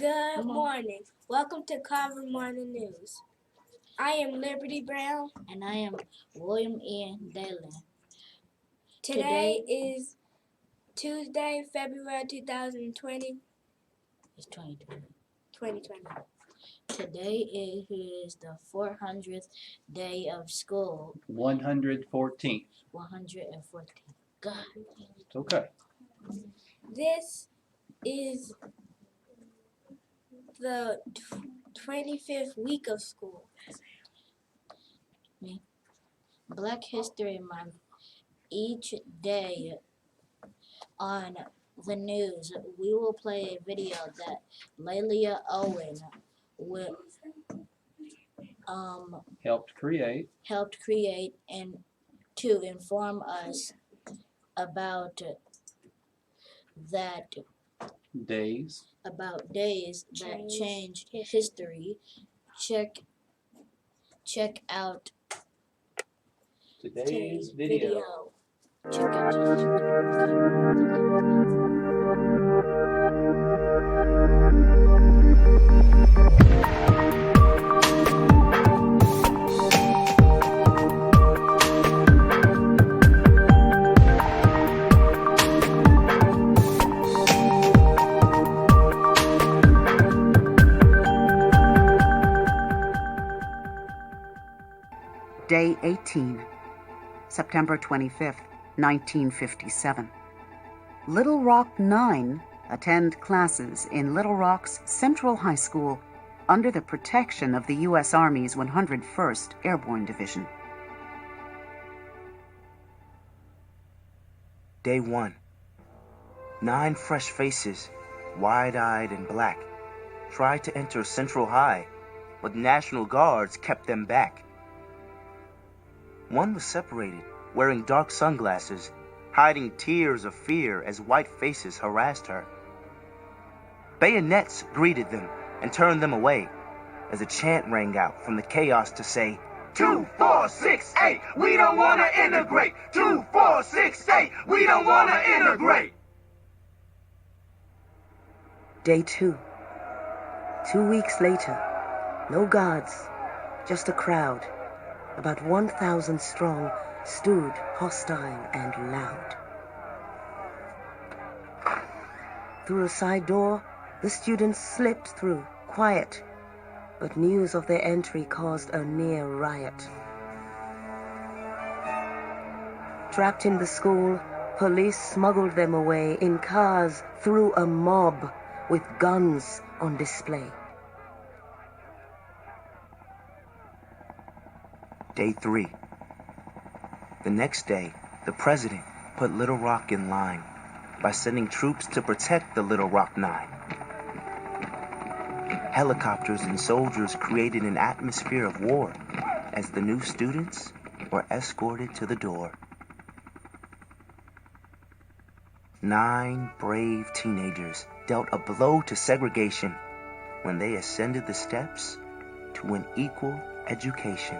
Good morning. Welcome to Carver Morning News. I am Liberty Brown. And I am William Ian Dalen. Today is Tuesday, February 2020. It's 2020. 2020. Today is the 400th day of school. 114th. 114. God. It's okay. This is the 25th week of school. Black History Month. Each day on the news, we will play a video that Lelia Owen Helped create and to inform us about days that changed history. Check out today's video. Check out today's video. Day 18, September 25th, 1957. Little Rock 9 attend classes in Little Rock's Central High School under the protection of the U.S. Army's 101st Airborne Division. Day 1. 9 fresh faces, wide-eyed and black, tried to enter Central High, but National Guards kept them back. One was separated, wearing dark sunglasses, hiding tears of fear as white faces harassed her. Bayonets greeted them and turned them away as a chant rang out from the chaos to say, 2468, we don't want to integrate! 2468, we don't want to integrate! Day 2. 2 weeks later, no guards, just a crowd, about 1,000 strong, stood hostile and loud. Through a side door, the students slipped through, quiet, but news of their entry caused a near riot. Trapped in the school, police smuggled them away in cars through a mob with guns on display. Day 3. The next day, the president put Little Rock in line by sending troops to protect the Little Rock 9. Helicopters and soldiers created an atmosphere of war as the new students were escorted to the door. 9 brave teenagers dealt a blow to segregation when they ascended the steps to an equal education.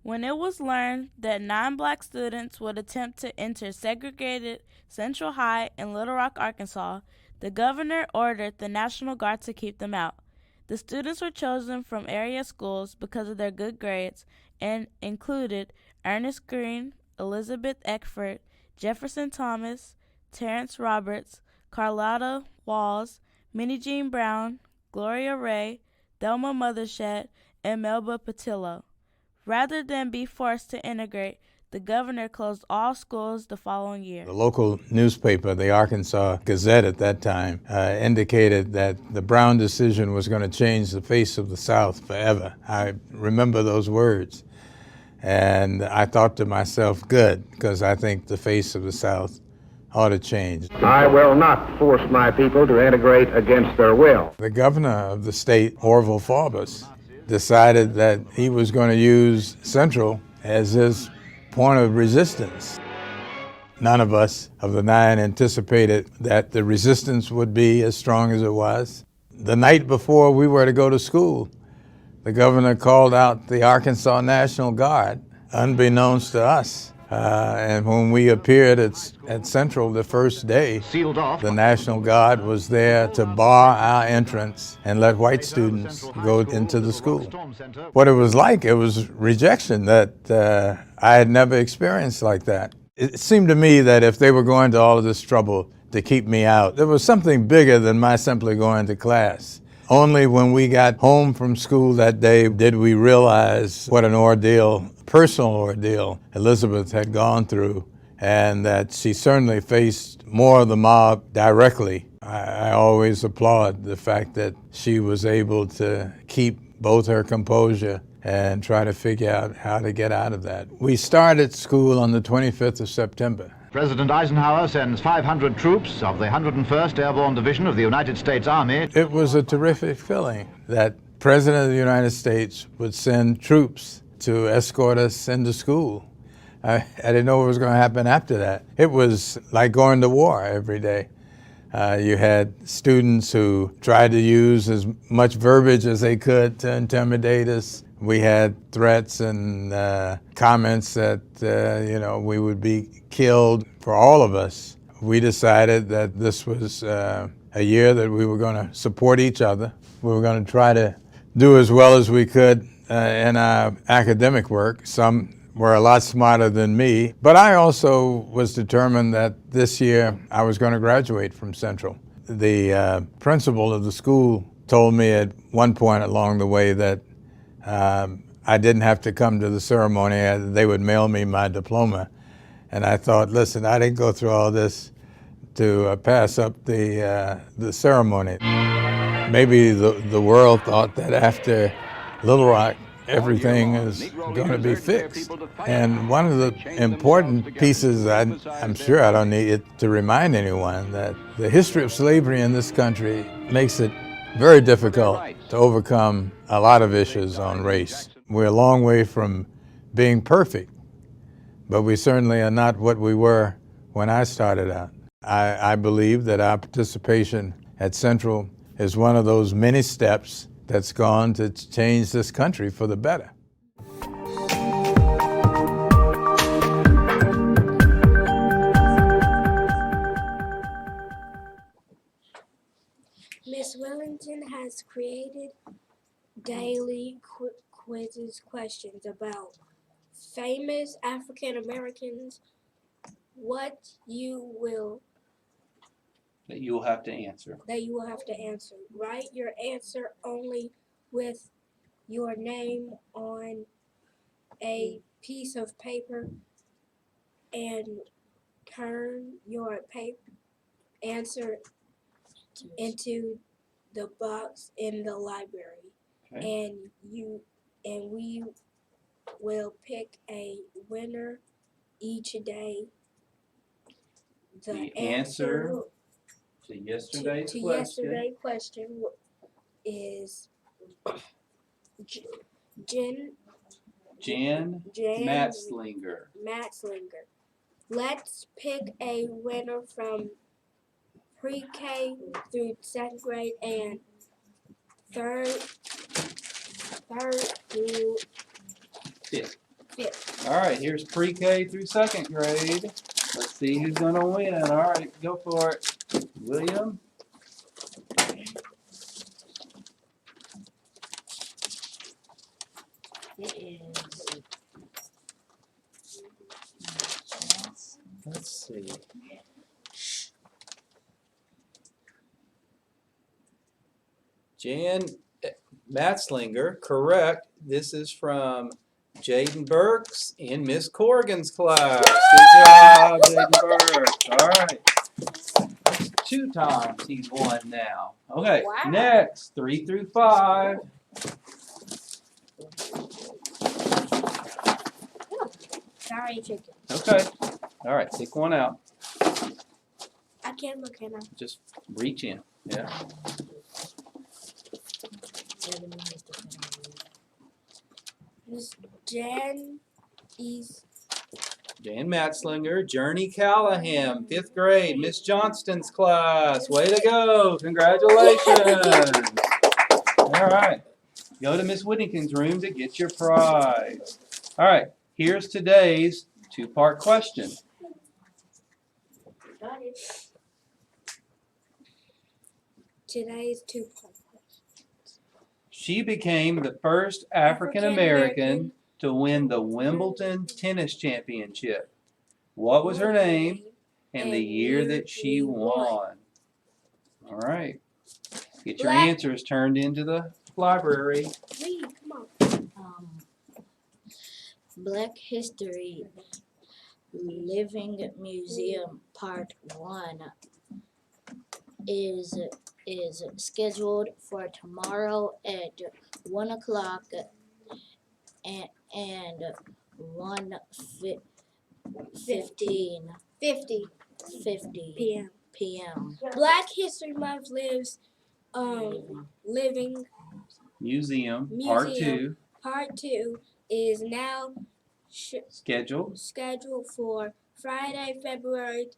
When it was learned that 9 black students would attempt to enter segregated Central High in Little Rock, Arkansas, the governor ordered the National Guard to keep them out. The students were chosen from area schools because of their good grades and included Ernest Green, Elizabeth Eckford, Jefferson Thomas, Terrence Roberts, Carlotta Walls, Minnie Jean Brown, Gloria Ray, Thelma Mothershed, and Melba Patillo. Rather than be forced to integrate, the governor closed all schools the following year. The local newspaper, the Arkansas Gazette at that time, indicated that the Brown decision was going to change the face of the South forever. I remember those words. And I thought to myself, good, because I think the face of the South ought to change. I will not force my people to integrate against their will. The governor of the state, Orville Forbes, decided that he was going to use Central as his point of resistance. None of us of the 9 anticipated that the resistance would be as strong as it was. The night before we were to go to school, the governor called out the Arkansas National Guard, unbeknownst to us. And when we appeared at Central the first day, the National Guard was there to bar our entrance and let white students go into the school. What it was like, it was rejection that I had never experienced like that. It seemed to me that if they were going to all of this trouble to keep me out, there was something bigger than my simply going to class. Only when we got home from school that day did we realize what an ordeal, personal ordeal, Elizabeth had gone through, and that she certainly faced more of the mob directly. I always applaud the fact that she was able to keep both her composure and try to figure out how to get out of that. We started school on the 25th of September. President Eisenhower sends 500 troops of the 101st Airborne Division of the United States Army. It was a terrific feeling that President of the United States would send troops to escort us into school. I didn't know what was going to happen after that. It was like going to war every day. You had students who tried to use as much verbiage as they could to intimidate us. We had threats and comments that, we would be killed. For all of us, we decided that this was a year that we were going to support each other. We were going to try to do as well as we could in our academic work. Some were a lot smarter than me, but I also was determined that this year I was going to graduate from Central. The principal of the school told me at one point along the way that I didn't have to come to the ceremony. They would mail me my diploma. And I thought, listen, I didn't go through all this to pass up the ceremony. Maybe the world thought that after Little Rock, everything is going to be fixed. And one of the important pieces, I'm sure I don't need it to remind anyone, that the history of slavery in this country makes it very difficult to overcome a lot of issues on race. We're a long way from being perfect, but we certainly are not what we were when I started out. I believe that our participation at Central is one of those many steps that's gone to change this country for the better. Miss Wellington has created daily quizzes questions about famous African Americans. That you will have to answer. Write your answer only with your name on a piece of paper and turn your answer into the box in the library. Okay. And we will pick a winner each day. The answer to yesterday's question is Jen Matzlinger. Let's pick a winner from pre-K through 2nd grade and third through 5th. All right, here's pre-K through 2nd grade. Let's see who's going to win. All right, go for it. William? It is. Let's see. Jan Matzlinger, correct. This is from Jaden Burks in Miss Corrigan's class. Good job, Jaden Burks. All right. That's 2 times he's won now. Okay, Wow. Next, 3 through 5. Sorry, chicken. Okay. All right, pick one out. I can look at Just reach in. Yeah. Miss Jan Matzlinger, Journey Callahan, 5th grade, Miss Johnston's class. Way to go. Congratulations. All right. Go to Miss Whittington's room to get your prize. All right. Here's today's Two-part question. Today's two-part. She became the first African American to win the Wimbledon Tennis Championship. What was her name and the year that she won? All right. Get your answers turned into the library. Read, come on. Black History Living Museum Part 1 is scheduled for tomorrow at 1 o'clock and 1:50 p.m. Black History Month lives living Museum Part 2 Part 2 is now scheduled for Friday, February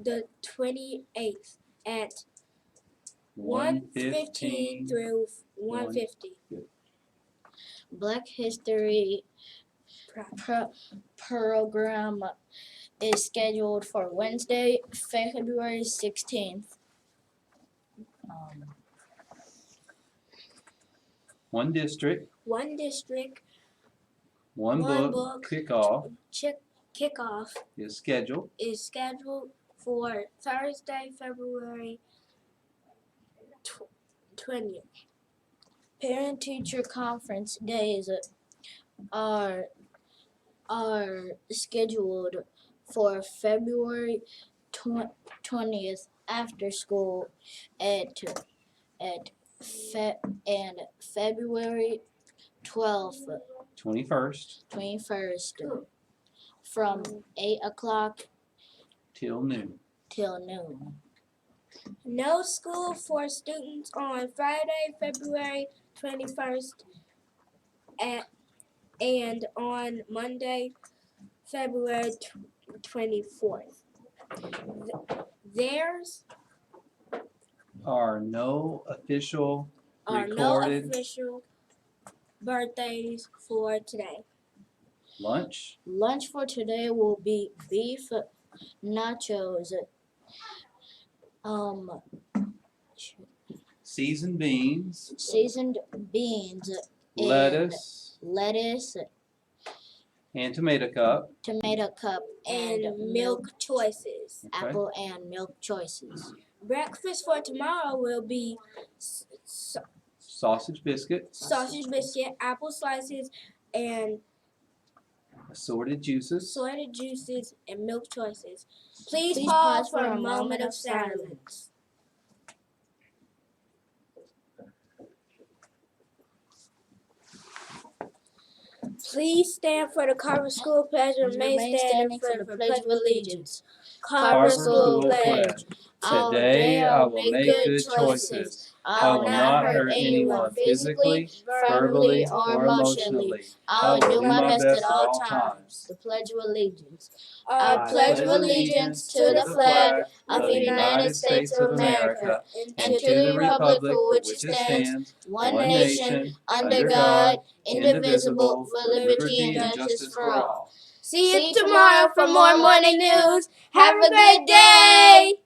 the 28th at 1:15 through 1:50. Black History program is scheduled for Wednesday, February 16th. One district, one book kickoff is scheduled for Thursday, February 20th. Parent-teacher conference days are scheduled for February 20th after school and February 12th 21st from 8 o'clock till noon. No school for students on Friday, February 21st and on Monday, February 24th. There are no official birthdays for today. Lunch for today will be beef nachos, seasoned beans, lettuce, and tomato cup, and milk choices. Okay. Apple and milk choices. Breakfast for tomorrow will be sausage biscuit, apple slices, and assorted juices, and milk choices. Please pause for a moment of silence. Please stand for the Carver School Pledge and remain standing for the Pledge of Allegiance. Carver School Pledge. Today I will make good choices. I will not hurt anyone physically, verbally, or emotionally. I will do my best at all times. The Pledge of Allegiance. I pledge allegiance to the flag of the United States of America and to the republic for which it stands, one nation, under God, indivisible, with liberty and justice for all. See you tomorrow for more morning news. Have a good day.